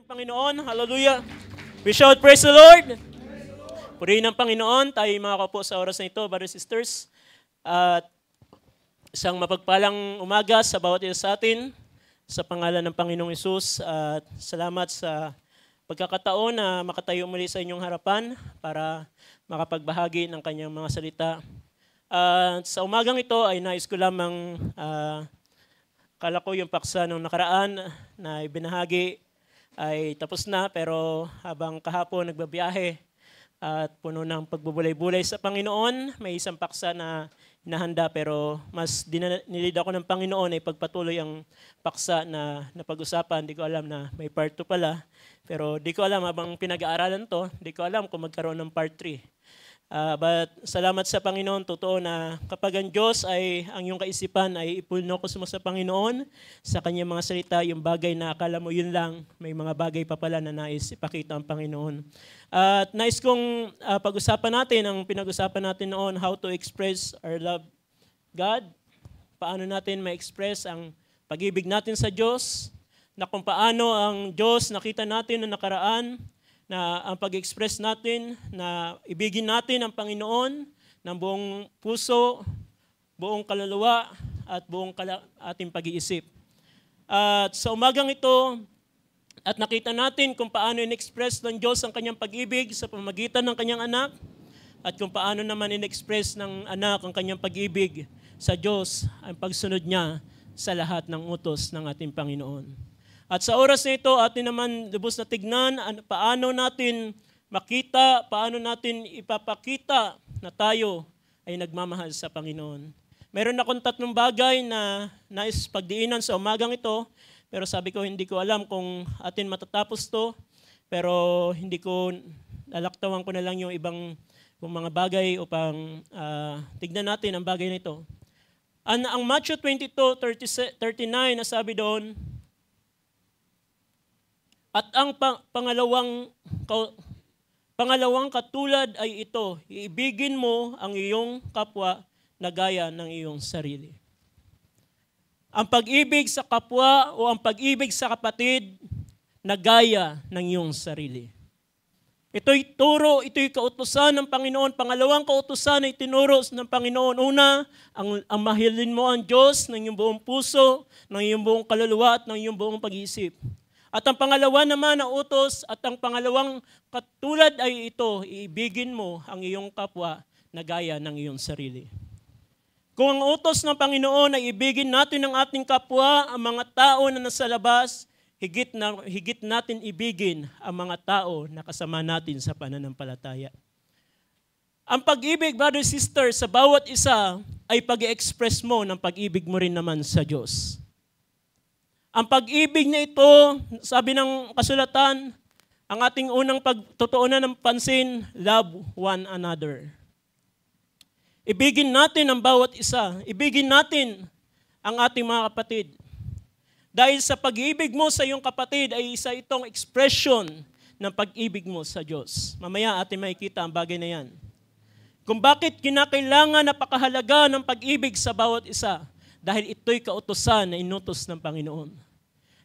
Panginoon, hallelujah. We shout, praise the Lord. Purihin ng Panginoon, tayo mga kapo sa oras na ito, brothers and sisters. At isang mapagpalang umaga sa bawat isa sa atin, sa pangalan ng Panginoong Hesus. At salamat sa pagkakataon na makatayo muli sa inyong harapan para makapagbahagi ng kanyang mga salita. Sa umagang ito ay nais ko lamang kala ko yung paksa nung nakaraan na ibinahagi ay tapos na, pero habang kahapon nagbabiyahe at puno ng pagbubulay-bulay sa Panginoon, may isang paksa na hinahanda pero mas nilid ako ng Panginoon ay pagpatuloy ang paksa na napag-usapan. Di ko alam na may part 2 pala, pero di ko alam habang pinag-aaralan to, di ko alam kung magkaroon ng part 3. But salamat sa Panginoon, totoo na kapag ang Diyos ay ang iyong kaisipan ay ipulnokos mo sa Panginoon, sa kanyang mga salita, yung bagay na akala mo yun lang, may mga bagay pa pala na nais ipakita ang Panginoon. At nais kong pag-usapan natin, ang pinag-usapan natin noon, how to express our love God, paano natin ma-express ang pag-ibig natin sa Diyos, na kung paano ang Diyos nakita natin na nakaraan, na ang pag-express natin, na ibigin natin ang Panginoon ng buong puso, buong kaluluwa, at buong ating pag-iisip. At sa umagang ito, at nakita natin kung paano in-express ng Diyos ang kanyang pag-ibig sa pamamagitan ng kanyang anak, at kung paano naman in-express ng anak ang kanyang pag-ibig sa Diyos, ang pagsunod niya sa lahat ng utos ng ating Panginoon. At sa oras na ito, atin naman lubos na tignan paano natin makita, paano natin ipapakita na tayo ay nagmamahal sa Panginoon. Meron akong 3 bagay na nais pagdiinan sa umagang ito, pero sabi ko hindi ko alam kung atin matatapos to, pero hindi ko, lalaktawan ko na lang yung ibang mga bagay upang tignan natin ang bagay na ito. Ang Matthew 22:39 na sabi doon, at ang pangalawang katulad ay ito, iibigin mo ang iyong kapwa na gaya ng iyong sarili. Ang pag-ibig sa kapwa o ang pag-ibig sa kapatid na gaya ng iyong sarili. Ito'y turo, ito'y kautusan ng Panginoon. Pangalawang kautusan ay tinuro ng Panginoon. Una, ang mahalin mo ang Diyos ng iyong buong puso, ng iyong buong kaluluwa at ng iyong buong pag-iisip. At ang pangalawa naman na utos at ang pangalawang katulad ay ito, iibigin mo ang iyong kapwa na gaya ng iyong sarili. Kung ang utos ng Panginoon ay ibigin natin ang ating kapwa, ang mga tao na nasa labas, higit natin ibigin ang mga tao na kasama natin sa pananampalataya. Ang pag-ibig, brother, sister, sa bawat isa ay pag-express mo ng pag-ibig mo rin naman sa Diyos. Ang pag-ibig na ito, sabi ng kasulatan, ang ating unang pagtutuunan ng pansin, love one another. Ibigin natin ang bawat isa. Ibigin natin ang ating mga kapatid. Dahil sa pag-ibig mo sa iyong kapatid ay isa itong expression ng pag-ibig mo sa Diyos. Mamaya atin makikita ang bagay na yan. Kung bakit kinakailangan napakahalaga ng pag-ibig sa bawat isa. Dahil ito'y kautusan na inutos ng Panginoon.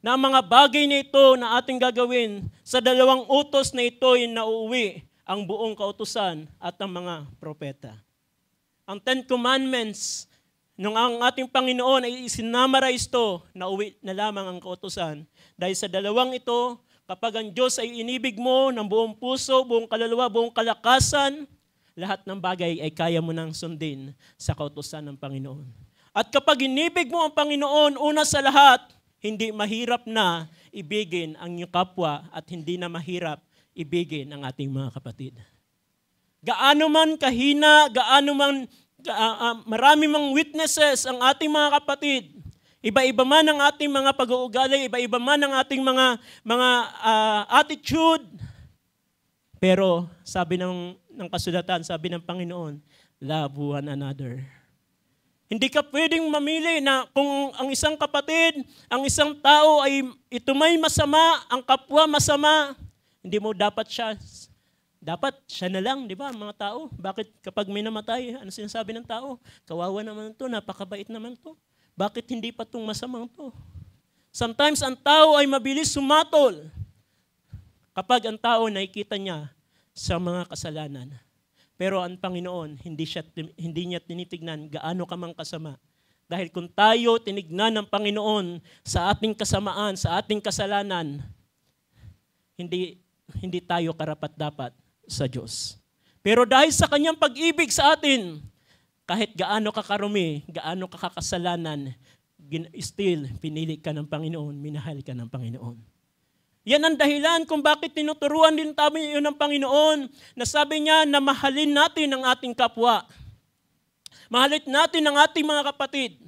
Na ang mga bagay na ito na ating gagawin, sa 2 utos na ito'y nauuwi ang buong kautusan at ang mga propeta. Ang 10 Commandments, nung ang ating Panginoon ay isinamarize ito, nauwi na lamang ang kautusan. Dahil sa 2 ito, kapag ang Diyos ay inibig mo ng buong puso, buong kaluluwa, buong kalakasan, lahat ng bagay ay kaya mo nang sundin sa kautusan ng Panginoon. At kapag inibig mo ang Panginoon, una sa lahat, hindi mahirap na ibigin ang iyong kapwa at hindi na mahirap ibigin ang ating mga kapatid. Gaano man kahina, gaano man marami mang witnesses ang ating mga kapatid, iba-iba man ang ating mga pag-uugali, iba-iba man ang ating mga attitude, pero sabi ng kasulatan, sabi ng Panginoon, love one another. Hindi ka pwedeng mamili na kung ang isang kapatid, ang isang tao ay ito may masama, ang kapwa masama, hindi mo dapat siya na lang, di ba, mga tao? Bakit kapag may namatay, ano sinasabi ng tao? Kawawa naman to, napakabait naman to. Bakit hindi pa itong masamang to? Sometimes ang tao ay mabilis sumatol Kapag ang tao nakikita niya sa mga kasalanan, pero ang Panginoon, hindi niya tinitignan gaano ka mang kasama. Dahil kung tayo tinignan ng Panginoon sa ating kasamaan, sa ating kasalanan, hindi tayo karapat-dapat sa Diyos. Pero dahil sa kanyang pag-ibig sa atin, kahit gaano ka karumi, gaano ka kakasalanan, still pinili ka ng Panginoon, minahal ka ng Panginoon. Yan ang dahilan kung bakit tinuturuan din tayo yun ng Panginoon na sabi niya na mahalin natin ang ating kapwa. Mahalin natin ang ating mga kapatid.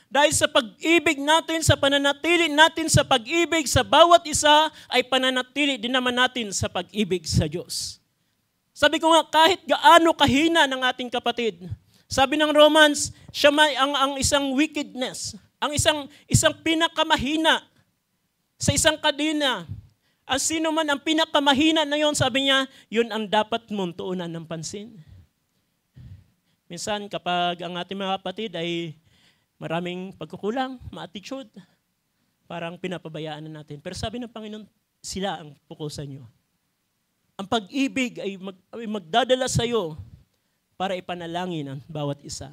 Dahil sa pag-ibig natin, sa pananatili natin sa pag-ibig sa bawat isa, ay pananatili din naman natin sa pag-ibig sa Diyos. Sabi ko nga, kahit gaano kahina ng ating kapatid, sabi ng Romans, siya may ang isang wickedness, ang isang pinakamahina sa isang kadina. Ang sino man ang pinakamahina na yon, sabi niya, yun ang dapat mong tuunan ng pansin. Minsan kapag ang ating mga kapatid ay maraming pagkukulang, ma-attitude, parang pinapabayaan na natin. Pero sabi ng Panginoon, sila ang pukusan nyo. Ang pag-ibig ay magdadala sa iyo para ipanalangin ang bawat isa.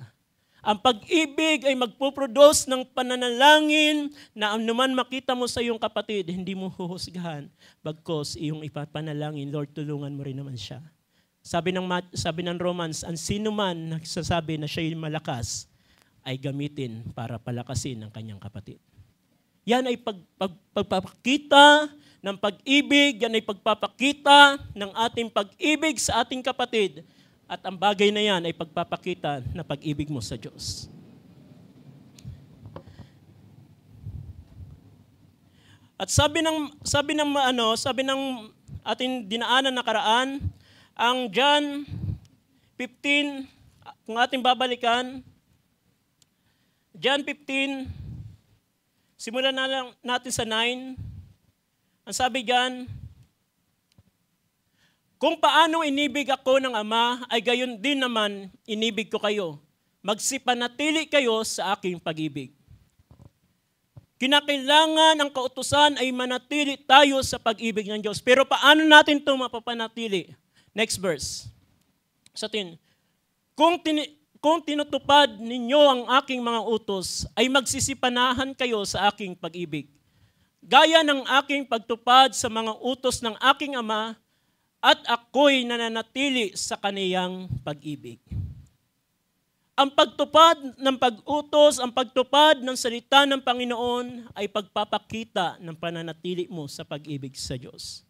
Ang pag-ibig ay magpuproduce ng pananalangin na anuman makita mo sa iyong kapatid, hindi mo huhusgahan. Bagkos iyong ipapanalangin, Lord, tulungan mo rin naman siya. Sabi ng Romans, ang sino man nagsasabi na siya ay malakas, ay gamitin para palakasin ang kanyang kapatid. Yan ay pagpapakita ng pag-ibig, yan ay pagpapakita ng ating pag-ibig sa ating kapatid. At ang bagay na yan ay pagpapakita na pag-ibig mo sa Diyos. At sabi ng ating dinaanan na karaan, ang John 15, kung ating babalikan, John 15, simulan na lang natin sa 9. Ang sabi diyan, kung paano inibig ako ng Ama, ay gayon din naman inibig ko kayo. Magsipanatili kayo sa aking pag-ibig. Kinakailangan ang kautusan ay manatili tayo sa pag-ibig ng Diyos. Pero paano natin ito mapapanatili? Next verse. Sa atin, kung tinutupad ninyo ang aking mga utos, ay magsisipanahan kayo sa aking pag-ibig. Gaya ng aking pagtupad sa mga utos ng aking Ama, at ako'y nananatili sa kaniyang pag-ibig. Ang pagtupad ng pag-utos, ang pagtupad ng salita ng Panginoon ay pagpapakita ng pananatili mo sa pag-ibig sa Diyos.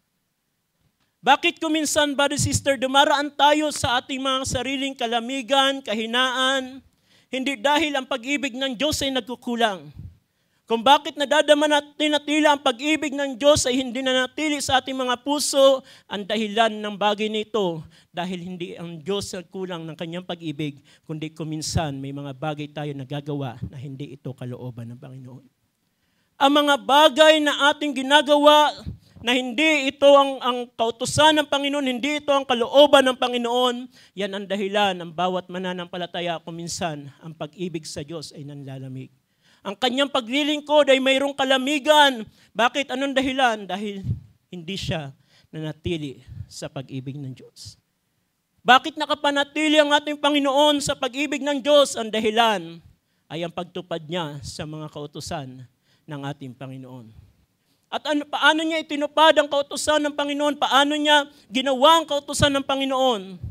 Bakit kuminsan, brother, sister, dumaraan tayo sa ating mga sariling kalamigan, kahinaan, hindi dahil ang pag-ibig ng Diyos ay nagkukulang. Kung bakit nadadama natin natila ang pag-ibig ng Diyos ay hindi na natili sa ating mga puso, ang dahilan ng bagay nito dahil hindi ang Diyos kulang ng kanyang pag-ibig, kundi kuminsan may mga bagay tayo nagagawa na hindi ito kalooban ng Panginoon. Ang mga bagay na ating ginagawa na hindi ito ang kautusan ng Panginoon, hindi ito ang kalooban ng Panginoon, yan ang dahilan ng bawat mananampalataya kuminsan ang pag-ibig sa Diyos ay nanlalamig. Ang kanyang paglilingkod ay mayroong kalamigan. Bakit? Anong dahilan? Dahil hindi siya nanatili sa pag-ibig ng Diyos. Bakit nakapanatili ang ating Panginoon sa pag-ibig ng Diyos? Ang dahilan ay ang pagtupad niya sa mga kautusan ng ating Panginoon. At paano niya itinupad ang kautusan ng Panginoon? Paano niya ginawa ang kautusan ng Panginoon?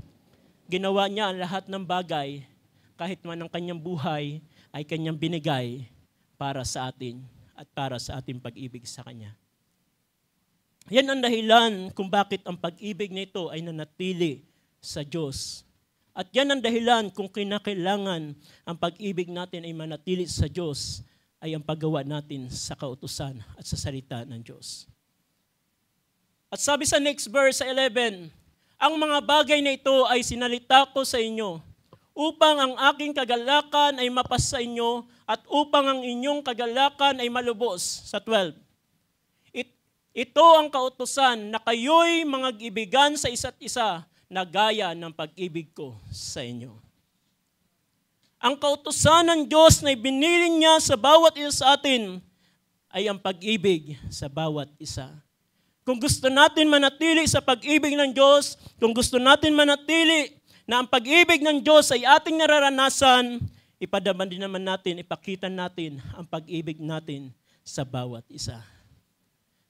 Ginawa niya ang lahat ng bagay, kahit man ang kanyang buhay ay kanyang binigay para sa atin at para sa ating pag-ibig sa Kanya. Yan ang dahilan kung bakit ang pag-ibig nito ay nanatili sa Diyos. At yan ang dahilan kung kinakailangan ang pag-ibig natin ay manatili sa Diyos ay ang paggawa natin sa kautusan at sa salita ng Diyos. At sabi sa next verse, sa 11, ang mga bagay na ito ay sinalita ko sa inyo upang ang aking kagalakan ay mapasa inyo at upang ang inyong kagalakan ay malubos. Sa 12. Ito ang kautusan na kayo'y mga ibigan sa isa't isa na gaya ng pag-ibig ko sa inyo. Ang kautusan ng Diyos na ibinili niya sa bawat isa sa atin ay ang pag-ibig sa bawat isa. Kung gusto natin manatili sa pag-ibig ng Diyos, kung gusto natin manatili na ang pag-ibig ng Diyos ay ating nararanasan, ipadaman din naman natin, ipakita natin ang pag-ibig natin sa bawat isa.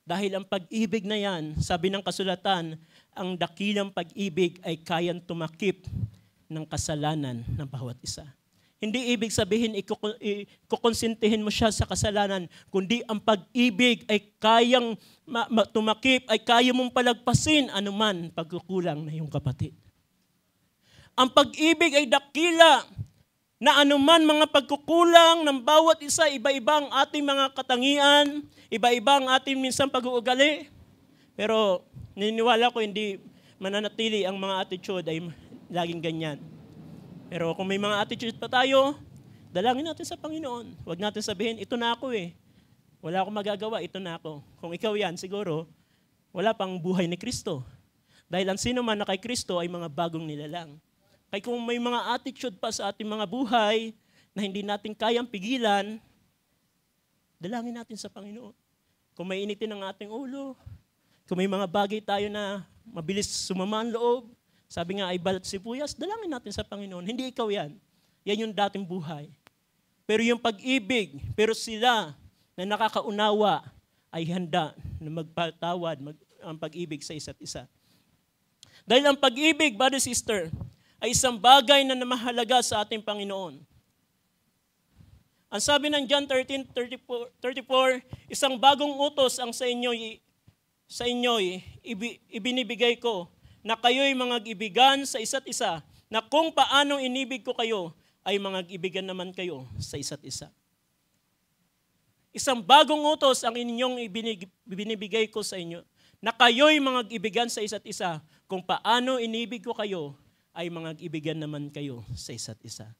Dahil ang pag-ibig na yan, sabi ng kasulatan, ang dakilang pag-ibig ay kayang tumakip ng kasalanan ng bawat isa. Hindi ibig sabihin ikukonsintihin mo siya sa kasalanan, kundi ang pag-ibig ay kayang tumakip, ay kaya mong palagpasin anuman pagkukulang na iyong kapatid. Ang pag-ibig ay dakila na anuman mga pagkukulang ng bawat isa, iba-iba ang ating mga katangian, iba-iba ang ating minsan pag-uugali. Pero niniwala ko hindi mananatili ang mga attitude ay laging ganyan. Pero kung may mga attitude pa tayo, dalangin natin sa Panginoon. Huwag natin sabihin, ito na ako eh. Wala akong magagawa, ito na ako. Kung ikaw yan, siguro, wala pang buhay ni Kristo. Dahil ang sino man na kay Kristo ay mga bagong nilalang. Kaya kung may mga attitude pa sa ating mga buhay na hindi natin kayang pigilan, dalangin natin sa Panginoon. Kung may initin ang ating ulo, kung may mga bagay tayo na mabilis sumama ang loob, sabi nga ay balat sibuyas, dalangin natin sa Panginoon. Hindi ikaw yan. Yan yung dating buhay. Pero yung pag-ibig, pero sila na nakakaunawa ay handa na magpatawad ang pag-ibig sa isa't isa. Dahil ang pag-ibig, brother, sister, ay isang bagay na namahalaga sa ating Panginoon. Ang sabi ng John 13:34, isang bagong utos ang sa inyo'y ibinibigay ko, na kayo'y mga-ibigan sa isa't isa, na kung paanong inibig ko kayo, ay mga-ibigan naman kayo sa isa't isa. Isang bagong utos ang inyong ibinibigay ko sa inyo, na kayo'y mga-ibigan sa isa't isa, kung paano inibig ko kayo, ay mga-ibigan naman kayo sa isa't isa.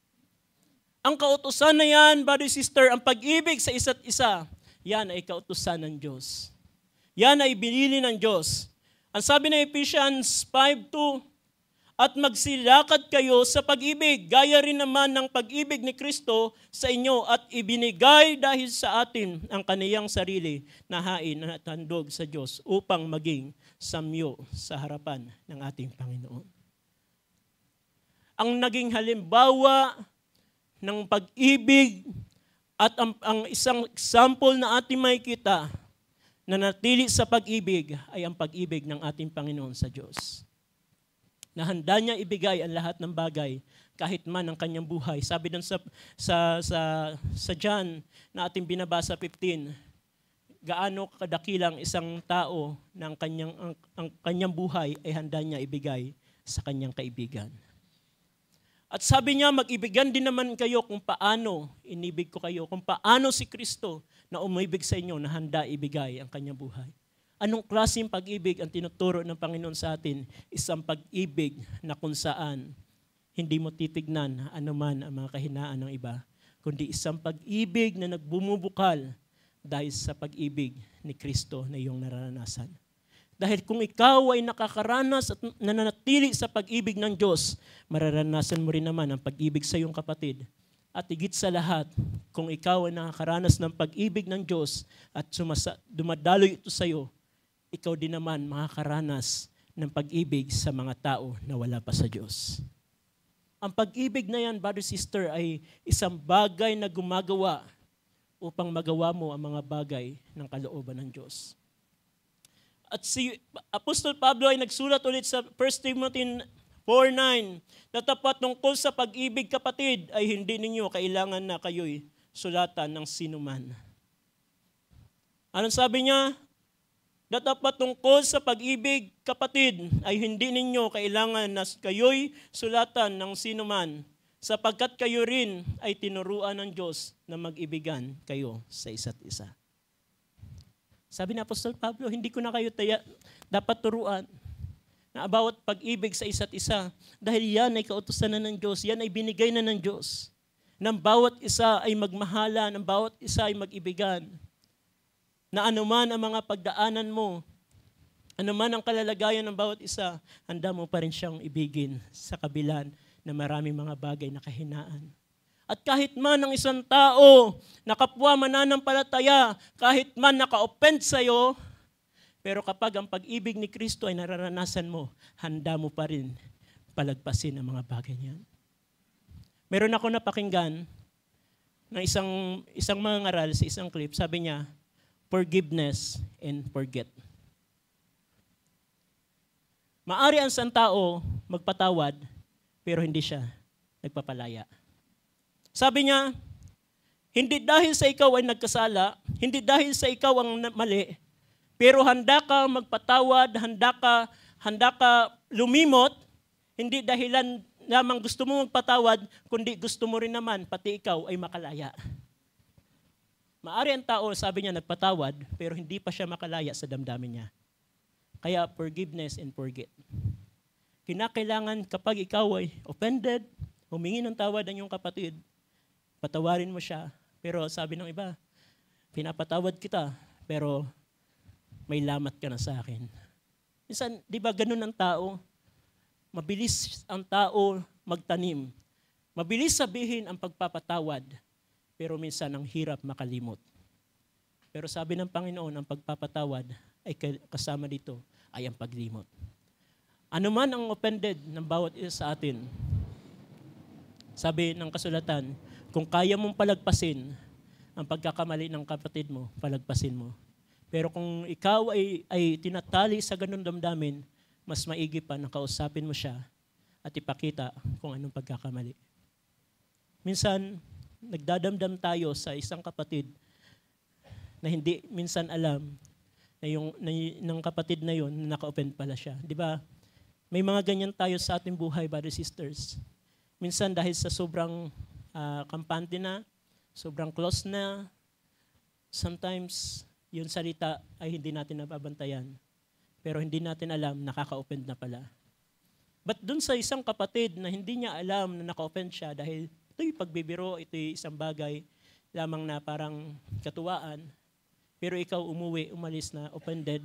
Ang kautusan na yan, brother, sister, ang pag-ibig sa isa't isa, yan ay kautusan ng Diyos. Yan ay binili ng Diyos. Ang sabi ng Ephesians 5:2, at magsilakad kayo sa pag-ibig, gaya rin naman ng pag-ibig ni Kristo sa inyo at ibinigay dahil sa atin ang kaniyang sarili na hain at handog sa Diyos upang maging samyo sa harapan ng ating Panginoon. Ang naging halimbawa ng pag-ibig at ang isang example na ating makikita na natili sa pag-ibig ay ang pag-ibig ng ating Panginoon sa Diyos. Na handa niya ibigay ang lahat ng bagay kahit man ang kanyang buhay. Sabi doon sa John na ating binabasa 15, gaano kadakilang isang tao na ang kanyang buhay ay handa niya ibigay sa kanyang kaibigan. At sabi niya, mag-ibigan din naman kayo kung paano inibig ko kayo, kung paano si Kristo na umibig sa inyo na handa ibigay ang kanyang buhay. Anong klaseng pag-ibig ang tinuturo ng Panginoon sa atin? Isang pag-ibig na kung saan hindi mo titignan anuman ang mga kahinaan ng iba, kundi isang pag-ibig na nagbumubukal dahil sa pag-ibig ni Kristo na iyong nararanasan. Dahil kung ikaw ay nakakaranas at nananatili sa pag-ibig ng Diyos, mararanasan mo rin naman ang pag-ibig sa iyong kapatid. At higit sa lahat, kung ikaw ay nakakaranas ng pag-ibig ng Diyos at dumadaloy ito sa iyo, ikaw din naman makakaranas ng pag-ibig sa mga tao na wala pa sa Diyos. Ang pag-ibig na yan, brother, sister, ay isang bagay na gumagawa upang magawa mo ang mga bagay ng kalooban ng Diyos. At si Apostol Pablo ay nagsulat ulit sa 1 Timothy 4:9, tatapat tungkol sa pag-ibig, kapatid, ay hindi ninyo kailangan na kayo'y sulatan ng sinuman. Anong sabi niya? Tatapat tungkol sa pag-ibig, kapatid, ay hindi ninyo kailangan na kayo'y sulatan ng sinuman, sapagkat kayo rin ay tinuruan ng Diyos na mag-ibigan kayo sa isa't isa. Sabi ni Apostol Pablo, hindi ko na kayo dapat turuan na bawat pag-ibig sa isa't isa. Dahil yan ay kautusan na ng Diyos, yan ay binigay na ng Diyos. Nang bawat isa ay magmahala, nang bawat isa ay mag-ibigan. Na anuman ang mga pagdaanan mo, anuman ang kalalagayan ng bawat isa, handa mo pa rin siyang ibigin sa kabilan na maraming mga bagay na kahinaan. At kahit man ang isang tao na kapwa mananampalataya, kahit man naka-offend sa'yo, Pero kapag ang pag-ibig ni Kristo ay nararanasan mo, handa mo pa rin palagpasin ang mga bagay niyan. Meron ako napakinggan ng isang mangaral sa isang clip. Sabi niya, forgiveness and forget. Maari ang isang tao magpatawad, pero hindi siya nagpapalaya. Sabi niya, hindi dahil sa ikaw ay nagkasala, hindi dahil sa ikaw ang mali, pero handa ka magpatawad, handa ka lumimot, hindi dahilan lamang gusto mo magpatawad, kundi gusto mo rin naman, pati ikaw ay makalaya. Maari ang tao, sabi niya, nagpatawad, pero hindi pa siya makalaya sa damdamin niya. Kaya forgiveness and forget. Kinakailangan kapag ikaw ay offended, humingi ng tawad ang iyong kapatid, patawarin mo siya. Pero sabi ng iba, pinapatawad kita, pero may lamat ka na sa akin. Minsan, di ba ganun ang tao? Mabilis ang tao magtanim. Mabilis sabihin ang pagpapatawad, pero minsan ang hirap makalimot. Pero sabi ng Panginoon, ang pagpapatawad ay kasama dito ay ang paglimot. Ano man ang offended ng bawat isa sa atin, sabi ng kasulatan, kung kaya mong palagpasin ang pagkakamali ng kapatid mo, palagpasin mo. Pero kung ikaw ay tinatali sa ganun damdamin, mas maigi pa na kausapin mo siya at ipakita kung anong pagkakamali. Minsan, nagdadamdam tayo sa isang kapatid na hindi minsan alam na ng kapatid na yun, naka-offend pala siya. Di ba? May mga ganyan tayo sa ating buhay, brothers and sisters. Minsan dahil sa sobrang kampante na, sobrang close na, sometimes yung salita ay hindi natin nababantayan. Pero hindi natin alam, nakaka-offend na pala. But dun sa isang kapatid na hindi niya alam na naka-offend siya dahil ito'y pagbibiro, ito'y isang bagay lamang na parang katuwaan, pero ikaw umalis na offended,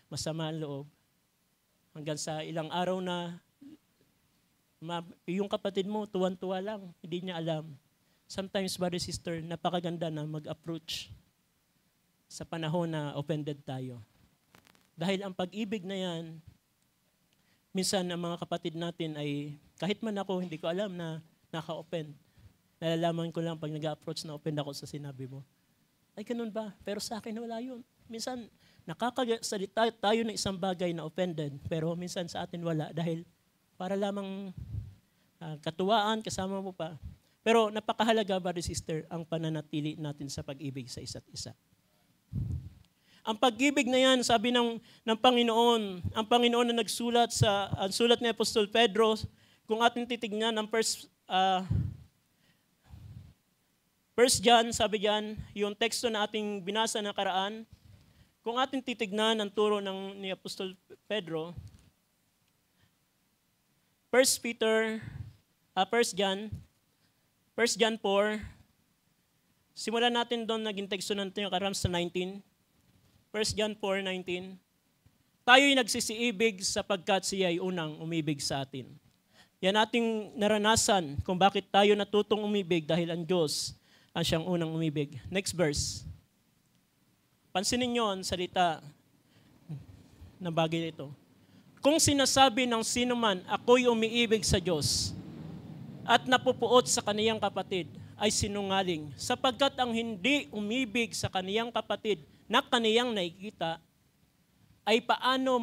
masama ang loob, hanggang sa ilang araw na yung kapatid mo tuwan-tuwa lang, hindi niya alam. Sometimes, brother, sister, napakaganda na mag-approach sa panahon na offended tayo. Dahil ang pag-ibig na yan, minsan ang mga kapatid natin ay, kahit man ako, hindi ko alam na naka-offend. Nalalaman ko lang pag nag-approach na offend ako sa sinabi mo. Ay, ganun ba? Pero sa akin, wala yun. Minsan, nakakasalita tayo ng isang bagay na offended, pero minsan sa atin wala dahil para lamang katuwaan, kasama mo pa. Pero napakahalaga, brother, sister, ang pananatili natin sa pag-ibig sa isa't isa. Ang pag-ibig na yan, sabi ng Panginoon, ang Panginoon na nagsulat ang sulat ni Apostol Pedro, kung ating titignan ang First John, sabi diyan, yung teksto na ating binasa na karaan, kung ating titignan ang turo ni Apostol Pedro, 1 John 4, simulan natin doon, naging teksto natin yung karaan sa 19, 1 John 4:19, tayo'y nagsisiibig sapagkat siya ay unang umibig sa atin. Yan ating naranasan kung bakit tayo natutong umibig dahil ang Diyos ang siyang unang umibig. Next verse. Pansinin niyo ang salita na bagay ito. Kung sinasabi ng sino man, ako'y umiibig sa Diyos at napupuot sa kaniyang kapatid, ay sinungaling, sapagkat ang hindi umibig sa kaniyang kapatid na kaniyang nakikita, ay paano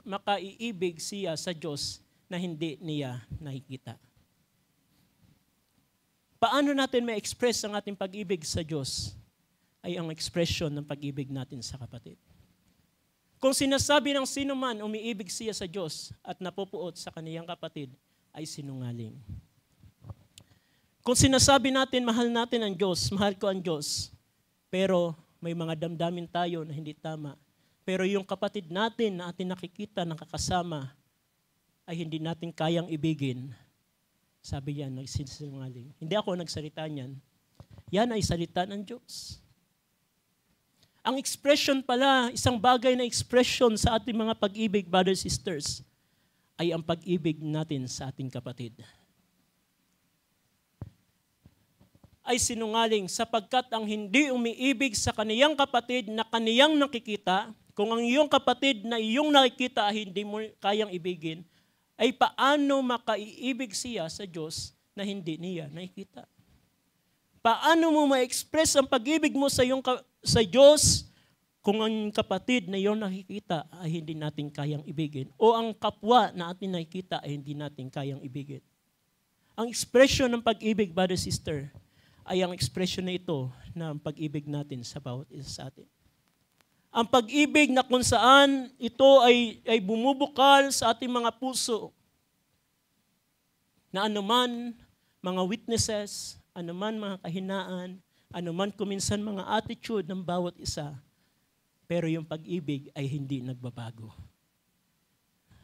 makaiibig siya sa Diyos na hindi niya nakikita. Paano natin ma-express ang ating pag-ibig sa Diyos ay ang expression ng pag-ibig natin sa kapatid. Kung sinasabi ng sino man umiibig siya sa Diyos at napupuot sa kaniyang kapatid, ay sinungaling. Kung sinasabi natin mahal natin ang Diyos, mahal ko ang Diyos, pero may mga damdamin tayo na hindi tama. Pero yung kapatid natin na ating nakikita, nakakasama, ay hindi natin kayang ibigin. Sabi yan, nagsisinungaling. Hindi ako nagsalita niyan. Yan ay salita ng Diyos. Ang expression pala, isang bagay na expression sa ating mga pag-ibig, brothers and sisters, ay ang pag-ibig natin sa ating kapatid. Ay sinungaling sapagkat ang hindi umiibig sa kaniyang kapatid na kaniyang nakikita, kung ang iyong kapatid na iyong nakikita ay hindi mo kayang ibigin, ay paano makaiibig siya sa Diyos na hindi niya nakikita? Paano mo ma-express ang pag-ibig mo sa Diyos kung ang kapatid na iyong nakikita ay hindi natin kayang ibigin o ang kapwa na atin nakikita ay hindi natin kayang ibigin? Ang expression ng pag-ibig, brother, sister, ay ang expression na ito ng pag-ibig natin sa bawat isa sa atin. Ang pag-ibig na kung saan ito ay bumubukal sa ating mga puso na anuman mga weaknesses, anuman mga kahinaan, anuman kuminsan mga attitude ng bawat isa, pero yung pag-ibig ay hindi nagbabago.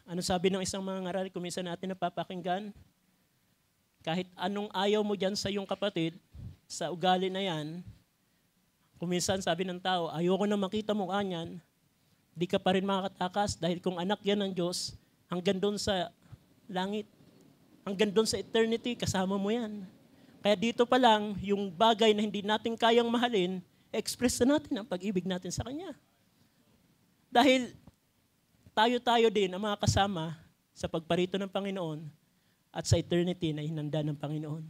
Ano sabi ng isang mga ngaral, kuminsan natin napapakinggan? Kahit anong ayaw mo dyan sa iyong kapatid, sa ugali na yan, kuminsan sabi ng tao, ayoko na makita mo kanyan, di ka pa rin makakatakas dahil kung anak yan ng Diyos, hanggang doon sa langit, hanggang doon sa eternity, kasama mo yan. Kaya dito pa lang, yung bagay na hindi natin kayang mahalin, express na natin ang pag-ibig natin sa Kanya. Dahil tayo din ang mga kasama sa pagparito ng Panginoon at sa eternity na hinanda ng Panginoon.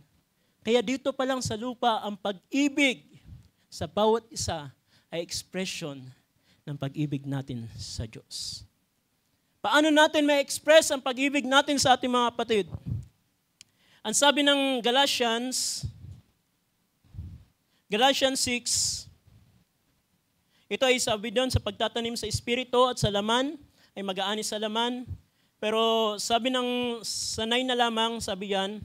Kaya dito pa lang sa lupa, ang pag-ibig sa bawat isa ay expression ng pag-ibig natin sa Diyos. Paano natin ma-express ang pag-ibig natin sa ating mga kapatid? Ang sabi ng Galatians 6, ito ay sabi doon sa pagtatanim sa espiritu at sa laman, ay mag-aani sa laman. Pero sabi ng sanay na lamang, sabi yan,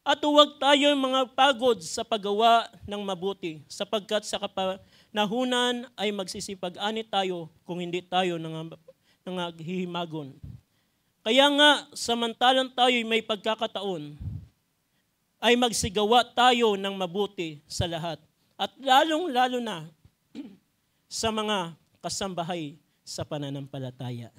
at huwag tayo mga pagod sa paggawa ng mabuti, sapagkat sa kapanahunan ay magsisipag-ani tayo kung hindi tayo nanghihimagon. Kaya nga, samantalang tayo may pagkakataon, ay magsigawa tayo ng mabuti sa lahat. At lalong-lalo na sa mga kasambahay sa pananampalataya.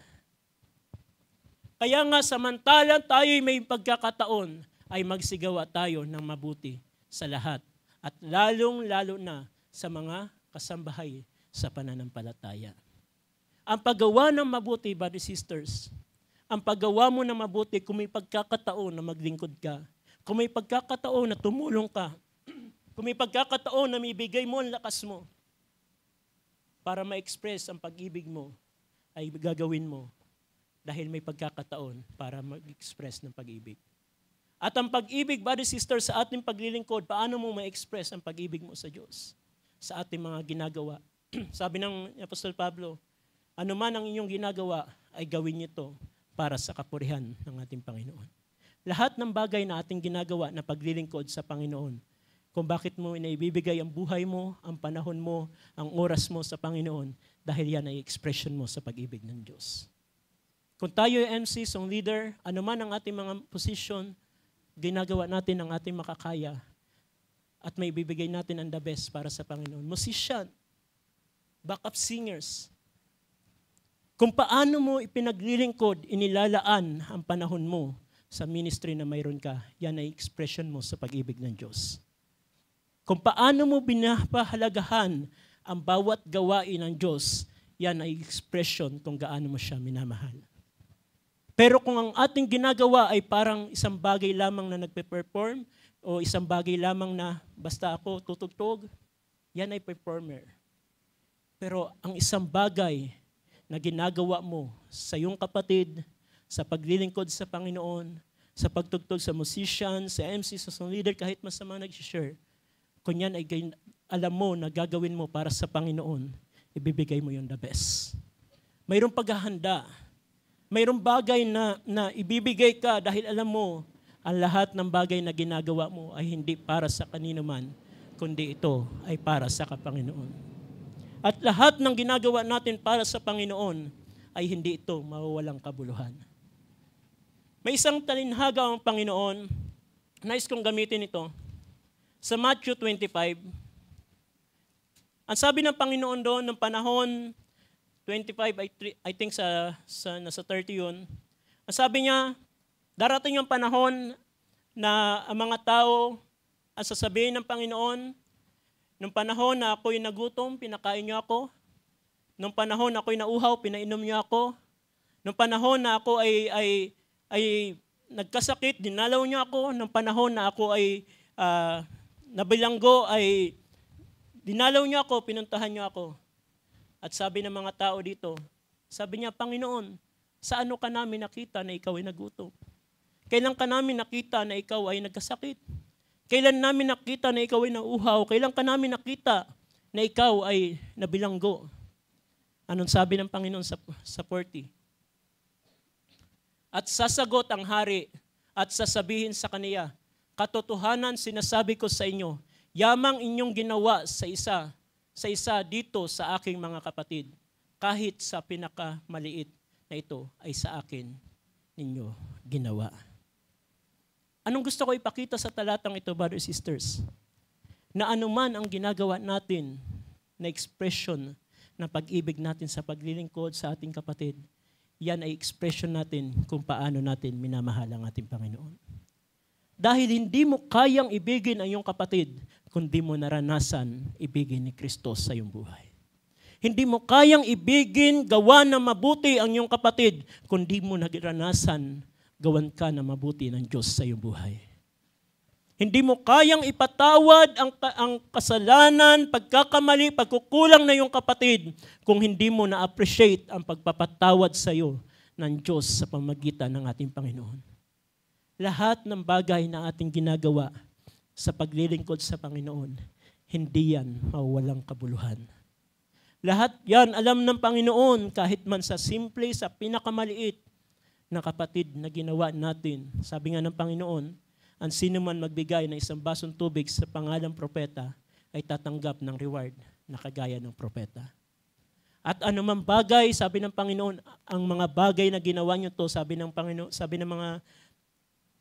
Kaya nga, samantalang tayo may pagkakataon, ay magsigawa tayo ng mabuti sa lahat. At lalong-lalo na sa mga kasambahay sa pananampalataya. Ang paggawa ng mabuti, brothers and sisters, ang paggawa mo ng mabuti kung may pagkakataon na maglingkod ka, kung may pagkakataon na tumulong ka, kung may pagkakataon na maibigay mo ang lakas mo para ma-express ang pag-ibig mo, ay gagawin mo dahil may pagkakataon para mag-express ng pag-ibig. At ang pag-ibig, brothers and sisters, sa ating paglilingkod, paano mo ma-express ang pag-ibig mo sa Diyos? Sa ating mga ginagawa. Sabi ng Apostol Pablo, ano man ang inyong ginagawa, ay gawin niyo ito para sa kapurihan ng ating Panginoon. Lahat ng bagay na ating ginagawa na paglilingkod sa Panginoon, kung bakit mo inaibibigay ang buhay mo, ang panahon mo, ang oras mo sa Panginoon, dahil yan ay expression mo sa pag-ibig ng Diyos. Kung tayo ay MC, song leader, ano man ang ating mga posisyon, ginagawa natin ang ating makakaya at may bibigay natin ang the best para sa Panginoon. Musician, backup singers, kung paano mo ipinaglilingkod, inilalaan ang panahon mo sa ministry na mayroon ka, yan ay expression mo sa pag-ibig ng Diyos. Kung paano mo binapahalagahan ang bawat gawain ng Diyos, yan ay expression kung gaano mo siya minamahal. Pero kung ang ating ginagawa ay parang isang bagay lamang na nagpe-perform o isang bagay lamang na basta ako tutugtog, yan ay performer. Pero ang isang bagay na ginagawa mo sa iyong kapatid, sa paglilingkod sa Panginoon, sa pagtugtog sa musician, sa MC, sa song leader, kahit masama nag-share, kung yan ay alam mo na gagawin mo para sa Panginoon, ibibigay mo yung the best. Mayroong paghahanda. Mayroong bagay na ibibigay ka dahil alam mo, ang lahat ng bagay na ginagawa mo ay hindi para sa kanino man, kundi ito ay para sa Kapanginoon. At lahat ng ginagawa natin para sa Panginoon ay hindi ito mawawalang kabuluhan. May isang talinhaga ang Panginoon, nais kong gamitin ito. Sa Matthew 25, ang sabi ng Panginoon doon, ng panahon 25, I think nasa 30 yun. Ang sabi niya, darating yung panahon na ang mga tao ang sasabihin ng Panginoon, nung panahon na ako'y nagutom, pinakain niyo ako. Nung panahon na ako'y nauhaw, pinainom niyo ako. Nung panahon na ako ay nagkasakit, dinalaw niyo ako. Nung panahon na ako ay nabilanggo, ay dinalaw niyo ako, pinuntahan niyo ako. At sabi ng mga tao dito, sabi niya, Panginoon, sa ano ka namin nakita na ikaw ay nagutom? Kailan ka namin nakita na ikaw ay nagkasakit? Kailan namin nakita na ikaw ay nauhaw? Kailan ka namin nakita na ikaw ay nabilanggo? Anong sabi ng Panginoon sa 40? At sasagot ang hari at sasabihin sa kaniya, katotohanan sinasabi ko sa inyo, yamang inyong ginawa sa isa dito sa aking mga kapatid, kahit sa pinakamaliit na ito ay sa akin ninyo ginawa. Anong gusto ko ipakita sa talatang ito, brothers and sisters? Na anuman ang ginagawa natin na expression ng pag-ibig natin sa paglilingkod sa ating kapatid, yan ay expression natin kung paano natin minamahal ang ating Panginoon. Dahil hindi mo kayang ibigin ang iyong kapatid kung di mo naranasan ibigin ni Kristo sa iyong buhay. Hindi mo kayang ibigin, gawa na mabuti ang iyong kapatid kung di mo naranasan gawan ka na mabuti ng Diyos sa iyong buhay. Hindi mo kayang ipatawad ang kasalanan, pagkakamali, pagkukulang na iyong kapatid kung hindi mo na-appreciate ang pagpapatawad sa iyo ng Diyos sa pamagitan ng ating Panginoon. Lahat ng bagay na ating ginagawa sa paglilingkod sa Panginoon, hindi yan mawawalang kabuluhan. Lahat yan alam ng Panginoon kahit man sa simple, sa pinakamaliit na kapatid na ginawa natin. Sabi nga ng Panginoon, ang sino man magbigay ng isang basong tubig sa pangalang propeta ay tatanggap ng reward na kagaya ng propeta. At anumang bagay, sabi ng Panginoon, ang mga bagay na ginawa niyo to, sabi ng Panginoon, sabi ng mga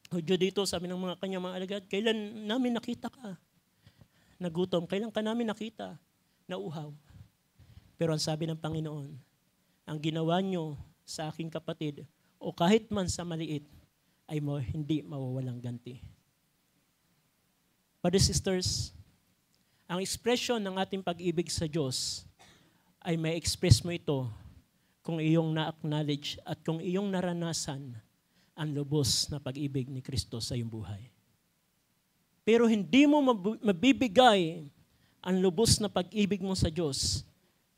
Hudyo dito, sabi ng mga kanyang mga alagad, kailan namin nakita ka? Nagutom, kailan ka namin nakita? Nauhaw. Pero ang sabi ng Panginoon, ang ginawa niyo sa aking kapatid, o kahit man sa maliit, ay hindi mawawalang ganti. Brothers and sisters, ang expression ng ating pag-ibig sa Diyos ay may express mo ito kung iyong na-acknowledge at kung iyong naranasan ang lubos na pag-ibig ni Kristo sa iyong buhay. Pero hindi mo mabibigay ang lubos na pag-ibig mo sa Diyos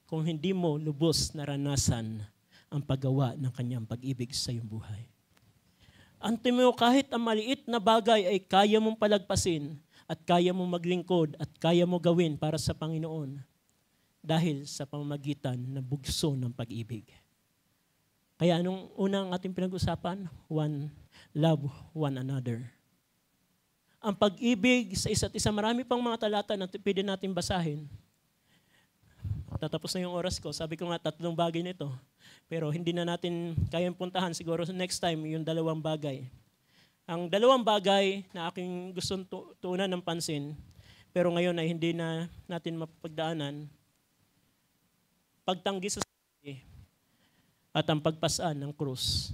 kung hindi mo lubos naranasan ang paggawa ng kanyang pag-ibig sa iyong buhay. Antimo, kahit ang maliit na bagay ay kaya mong palagpasin at kaya mong maglingkod at kaya mo gawin para sa Panginoon dahil sa pamamagitan ng bugso ng pag-ibig. Kaya anong unang ating pinag-usapan? Love one another. Ang pag-ibig sa isa't isa, marami pang mga talata na pwede natin basahin. Tatapos na yung oras ko. Sabi ko nga, 3 bagay nito. Pero hindi na natin kayang puntahan. Siguro next time, yung 2 bagay. Ang 2 bagay na aking gustong tuunan ng pansin, pero ngayon ay hindi na natin mapagdaanan, pagtanggi sa sarili at ang pagpasaan ng krus.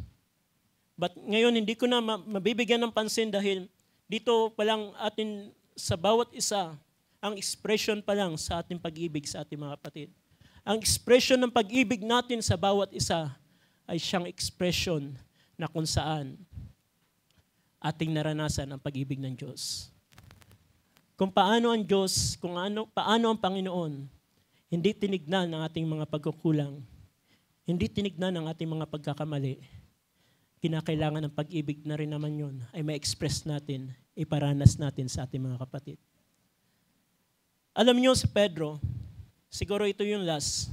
But ngayon, hindi ko na mabibigyan ng pansin dahil dito pa lang atin sa bawat isa, ang expression pa lang sa ating pag-ibig sa ating mga kapatid. Ang expression ng pag-ibig natin sa bawat isa ay siyang expression na kung saan ating naranasan ang pag-ibig ng Diyos. Kung paano ang Diyos, paano ang Panginoon, hindi tinignan ang ating mga pagkukulang, hindi tinignan ang ating mga pagkakamali, kinakailangan ng pag-ibig na rin naman yun ay ma-express natin, iparanas natin sa ating mga kapatid. Alam niyo si Pedro, siguro ito yung last.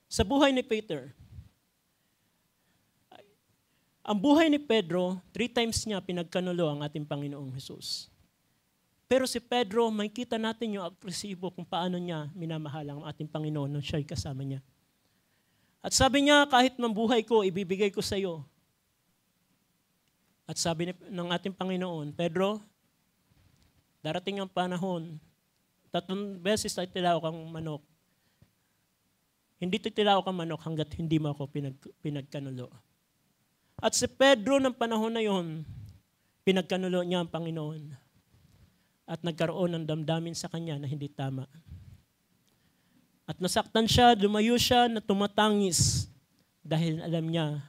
Sa buhay ni Peter, ang buhay ni Pedro, 3 times niya pinagkanulo ang ating Panginoong Jesus. Pero si Pedro, makikita natin yung agresibo kung paano niya minamahal ang ating Panginoon nung siya'y kasama niya. At sabi niya, kahit ng buhay ko, ibibigay ko sa iyo. At sabi ng ating Panginoon, Pedro, darating ang panahon, 3 beses titilaw kang manok. Hindi titilaw kang manok hanggat hindi mo ako pinagkanulo. At si Pedro ng panahon na yon, pinagkanulo niya ang Panginoon. At nagkaroon ng damdamin sa kanya na hindi tama. At nasaktan siya, lumayo siya, na tumatangis dahil alam niya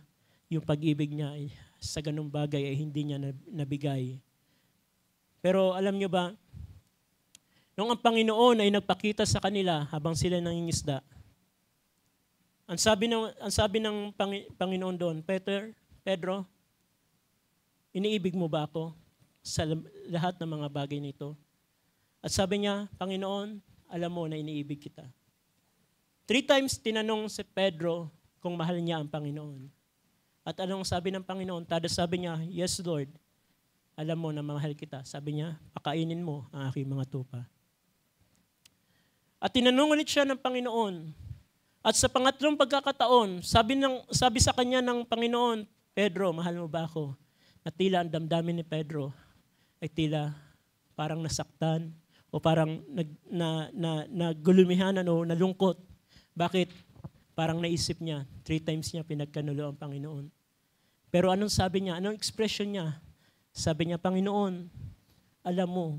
yung pag-ibig niya ay sa ganung bagay ay hindi niya nabigay. Pero alam niyo ba, nung ang Panginoon ay nagpakita sa kanila habang sila nangingisda, ang sabi ng Panginoon doon, Pedro, iniibig mo ba ako sa lahat ng mga bagay nito? At sabi niya, Panginoon, alam mo na iniibig kita. 3 times tinanong si Pedro kung mahal niya ang Panginoon. At anong sabi ng Panginoon? Tada sabi niya, yes Lord, alam mo na mahal kita. Sabi niya, pakainin mo ang aking mga tupa. At tinanong ulit siya ng Panginoon. At sa pangatlong pagkakataon, sabi sa kanya ng Panginoon, Pedro, mahal mo ba ako? At tila ang damdamin ni Pedro ay tila parang nasaktan o parang nagulumihanan o nalungkot. Bakit? Parang naisip niya, 3 times niya pinagkanulo ang Panginoon. Pero anong sabi niya? Anong expression niya? Sabi niya, Panginoon, alam mo,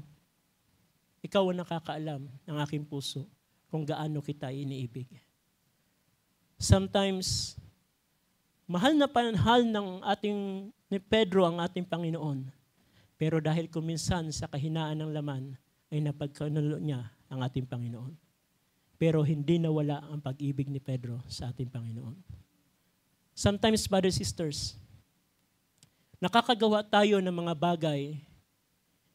ikaw ang nakakaalam ng aking puso kung gaano kita iniibig. Sometimes, mahal na panahal ng ni Pedro ang ating Panginoon. Pero dahil kuminsan sa kahinaan ng laman, ay napagkanulo niya ang ating Panginoon. Pero hindi nawala ang pag-ibig ni Pedro sa ating Panginoon. Sometimes, brothers and sisters, nakakagawa tayo ng mga bagay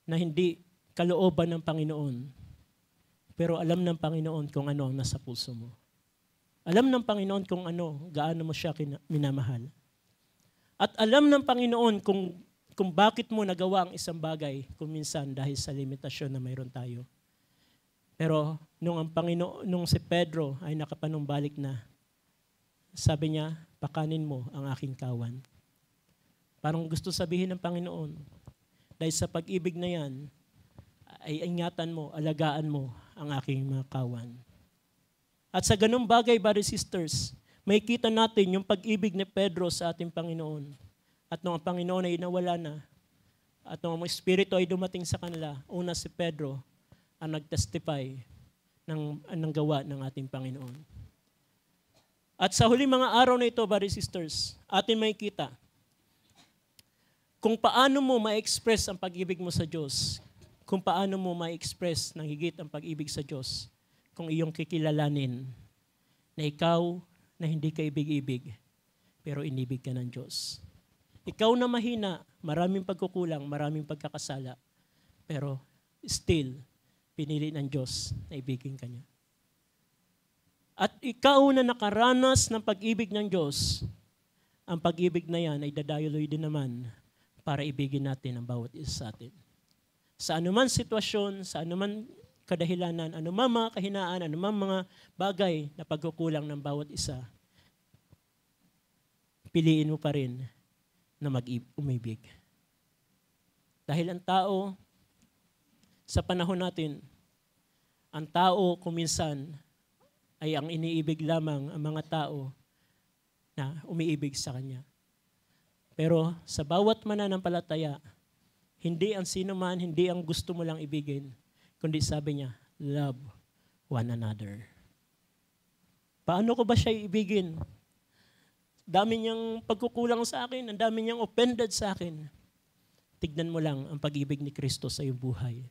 na hindi kalooban ng Panginoon. Pero alam ng Panginoon kung ano ang nasa puso mo. Alam ng Panginoon kung ano, gaano mo siya minamahal. At alam ng Panginoon kung bakit mo nagawa ang isang bagay kung minsan dahil sa limitasyon na mayroon tayo. Pero nung si Pedro ay nakapanumbalik na, sabi niya, pakanin mo ang aking kawan. Parang gusto sabihin ng Panginoon, dahil sa pag-ibig na yan, ay ingatan mo, alagaan mo ang aking mga kawan. At sa ganung bagay, brothers and sisters, may kita natin yung pag-ibig ni Pedro sa ating Panginoon. At nung ang Panginoon ay nawala na, at nung ang Espiritu ay dumating sa kanila, una si Pedro, ang nag-testify ng gawa ng ating Panginoon. At sa huling mga araw na ito, brothers and sisters, atin may kita kung paano mo ma-express ang pag-ibig mo sa Diyos, kung paano mo ma-express ng higit ang pag-ibig sa Diyos, kung iyong kikilalanin na ikaw na hindi ka ibig-ibig, pero inibig ka ng Diyos. Ikaw na mahina, maraming pagkukulang, maraming pagkakasala, pero still, pinili ng Diyos na ibigin ka niya. At ikaw na nakaranas ng pag-ibig ng Diyos, ang pag-ibig na yan ay dadayoloy din naman para ibigin natin ang bawat isa sa atin. Sa anuman sitwasyon, sa anuman kadahilanan, anuman mga kahinaan, anuman mga bagay na pagkukulang ng bawat isa, piliin mo pa rin na umibig. Dahil ang tao, sa panahon natin, ang tao kuminsan ay ang iniibig lamang ang mga tao na umiibig sa Kanya. Pero sa bawat mananampalataya, hindi ang sino man, hindi ang gusto mo lang ibigin, kundi sabi niya, love one another. Paano ko ba siya ibigin? Dami niyang pagkukulang sa akin, ang dami niyang offended sa akin. Tignan mo lang ang pag-ibig ni Kristo sa iyong buhay.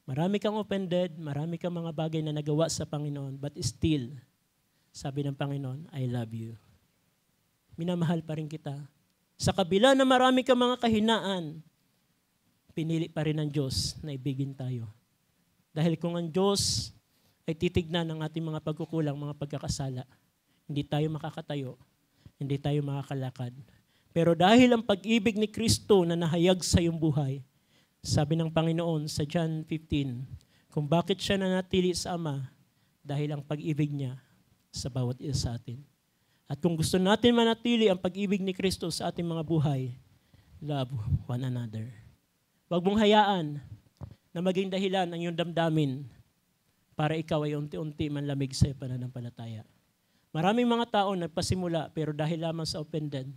Marami kang offended, marami kang mga bagay na nagawa sa Panginoon, but still, sabi ng Panginoon, I love you. Minamahal pa rin kita. Sa kabila na marami kang mga kahinaan, pinili pa rin ng Diyos na ibigin tayo. Dahil kung ang Diyos ay titignan ng ating mga pagkukulang, mga pagkakasala, hindi tayo makakatayo, hindi tayo makakalakad. Pero dahil ang pag-ibig ni Kristo na nahayag sa iyong buhay, sabi ng Panginoon sa John 15, kung bakit siya nanatili sa Ama, dahil ang pag-ibig niya sa bawat isa sa atin. At kung gusto natin manatili ang pag-ibig ni Kristo sa ating mga buhay, love one another. Huwag mong hayaan na maging dahilan ang iyong damdamin para ikaw ay unti-unti manlamig sa pananampalataya. Maraming mga tao nagpasimula pero dahil lamang sa offended,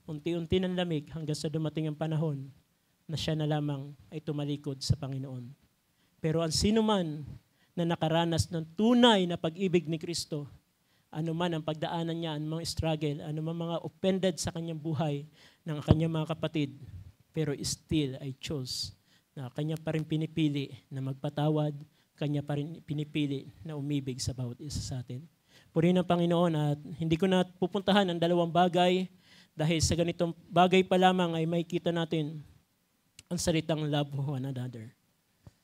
unti-unti ng lamig hanggang sa dumating ang panahon na siya na lamang ay tumalikod sa Panginoon. Pero ang sino man na nakaranas ng tunay na pag-ibig ni Kristo. Ano man ang pagdaanan niya, ano mga struggle, ano man mga offended sa kanyang buhay ng kanyang mga kapatid, pero still I chose na kanya pa rin pinipili na magpatawad, kanya pa rin pinipili na umibig sa bawat isa sa atin. Purihin ang Panginoon at hindi ko na pupuntahan ang dalawang bagay dahil sa ganitong bagay pa lamang ay makikita natin ang salitang love one another.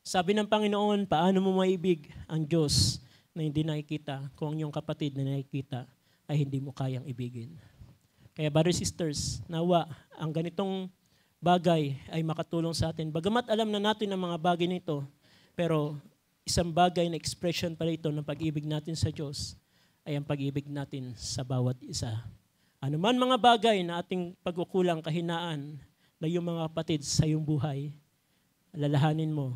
Sabi ng Panginoon, paano mo maibig ang Diyos na hindi nakikita kung ang iyong kapatid na nakikita ay hindi mo kayang ibigin. Kaya brothers sisters, nawa ang ganitong bagay ay makatulong sa atin. Bagamat alam na natin ang mga bagay nito, pero isang bagay na expression pala ito ng pag-ibig natin sa Diyos ay ang pag-ibig natin sa bawat isa. Ano man mga bagay na ating pagkukulang, kahinaan na yung mga kapatid sa iyong buhay, alalahanin mo,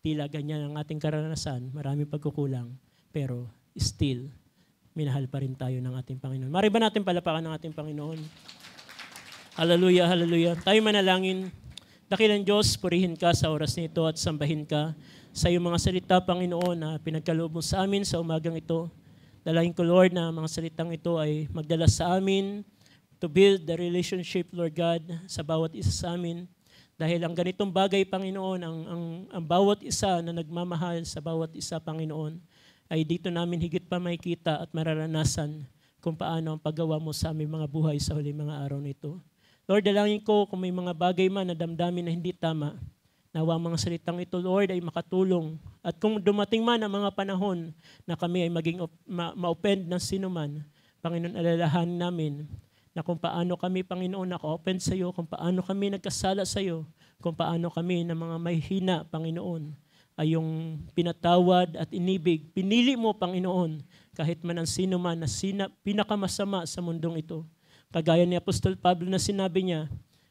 tila ganyan ang ating karanasan, maraming pagkukulang, pero still, minahal pa rin tayo ng ating Panginoon. Mari ba natin palapakan ng ating Panginoon? Hallelujah, hallelujah. Tayo manalangin. Dakilang Diyos, purihin ka sa oras nito at sambahin ka sa iyong mga salita, Panginoon, na pinagkaloob mo sa amin sa umagang ito. Dalangin ko, Lord, na mga salitang ito ay magdala sa amin to build the relationship, Lord God, sa bawat isa sa amin. Dahil ang ganitong bagay, Panginoon, ang bawat isa na nagmamahal sa bawat isa, Panginoon, ay dito namin higit pa makikita at mararanasan kung paano ang paggawa mo sa aming mga buhay sa huling mga araw nito. Lord, dalangin ko kung may mga bagay man na damdamin na hindi tama, nawa ang mga salitang ito, Lord, ay makatulong. At kung dumating man ang mga panahon na kami ay maging ma-offend ng sino man, Panginoon, alalahanin namin na kung paano kami, Panginoon, naka-offend sa iyo, kung paano kami nagkasala sa iyo, kung paano kami na mga may hina, Panginoon, ay yung pinatawad at inibig. Pinili mo, Panginoon, kahit man ang sino man na pinakamasama sa mundong ito. Kagaya ni Apostol Pablo na sinabi niya,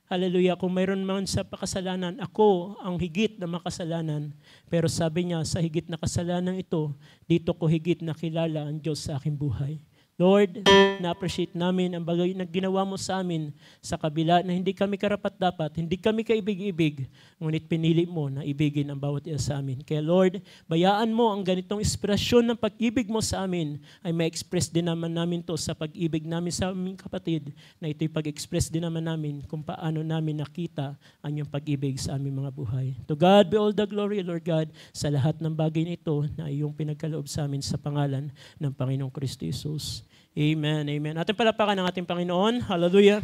hallelujah, kung mayroon man sa pakasalanan, ako ang higit na makasalanan. Pero sabi niya, sa higit na kasalanan ito, dito ko higit nakilala ang Diyos sa aking buhay. Lord, na-appreciate namin ang bagay na ginawa mo sa amin sa kabila na hindi kami karapat-dapat, hindi kami kaibig-ibig, ngunit pinili mo na ibigin ang bawat isa sa amin. Kaya Lord, bayaan mo ang ganitong inspirasyon ng pag-ibig mo sa amin ay ma-express din naman namin to sa pag-ibig namin sa aming kapatid na ito'y pag-express din naman namin kung paano namin nakita ang iyong pag-ibig sa aming mga buhay. To God be all the glory, Lord God, sa lahat ng bagay nito na iyong pinagkaloob sa amin sa pangalan ng Panginoong Kristo Jesus. Amen, amen. Ating palapakan ng ating Panginoon. Hallelujah.